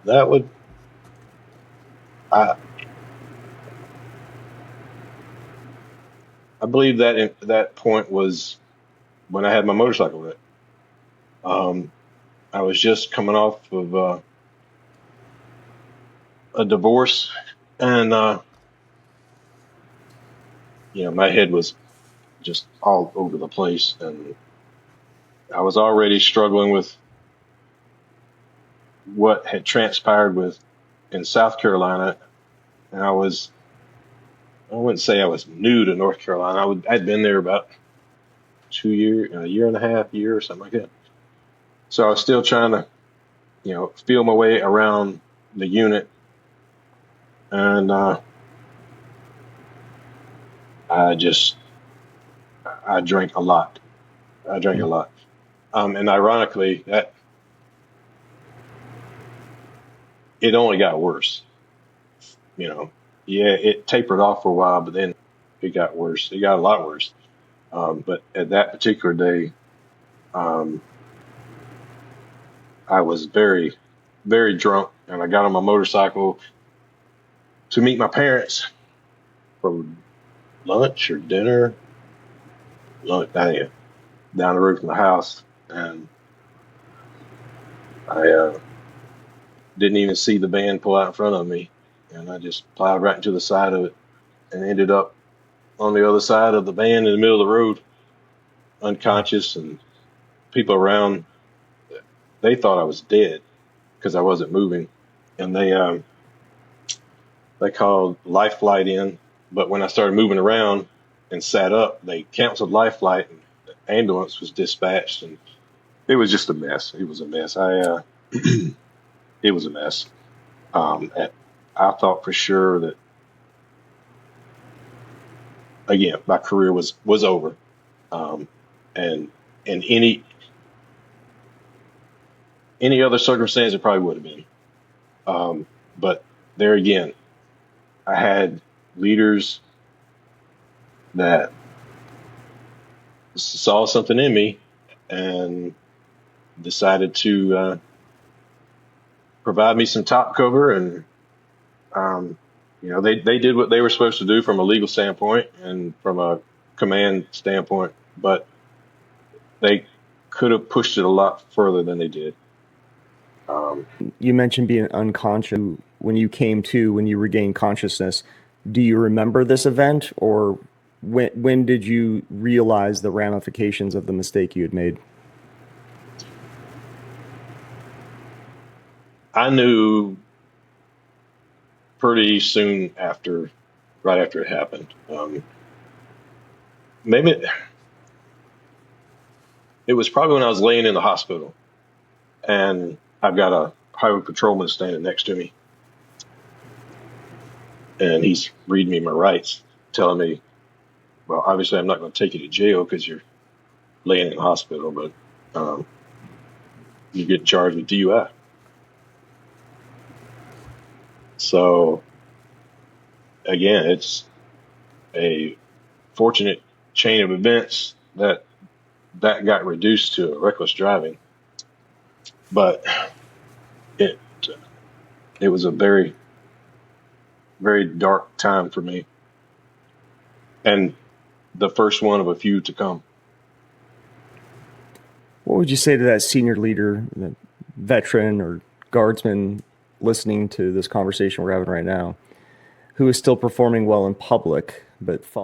That would I I believe that that point was when I had my motorcycle wreck. Um, I was just coming off of a divorce, and my head was just all over the place, and I was already struggling with what had transpired with in South Carolina, and I wouldn't say I was new to North Carolina. I'd been there about 2 years, a year and a half, year or something like that. So I was still trying to, feel my way around the unit, and I just I drank a lot. I drank a lot. And ironically, that it only got worse. You know, yeah, it tapered off for a while, but then it got worse. It got a lot worse. But at that particular day, um, I was very, very drunk, and I got on my motorcycle to meet my parents for lunch or dinner, lunch, down the road from the house, and I didn't even see the van pull out in front of me, and I just plowed right into the side of it and ended up on the other side of the van in the middle of the road, unconscious, and people around, they thought I was dead because I wasn't moving, and they called life flight in, but when I started moving around and sat up, they canceled life flight, and the ambulance was dispatched, and it was just a mess. It was a mess. It was a mess. And I thought for sure that again my career was over. Um, and in any other circumstance, it probably would have been. But there again, I had leaders that saw something in me and decided to provide me some top cover, and they did what they were supposed to do from a legal standpoint and from a command standpoint, but they could have pushed it a lot further than they did. Um, You mentioned being unconscious. When you came to, when you regained consciousness, do you remember this event, or when did you realize the ramifications of the mistake you had made? I knew pretty soon after, right after it happened. Maybe it was probably when I was laying in the hospital, and I've got a highway patrolman standing next to me, and he's reading me my rights, telling me, well, obviously I'm not going to take you to jail because you're laying in the hospital, but um, you get charged with DUI. So again, it's a fortunate chain of events that got reduced to reckless driving, but it it was a very, very dark time for me, and the first one of a few to come. What would you say to that senior leader, the veteran or guardsman listening to this conversation we're having right now, who is still performing well in public but falling?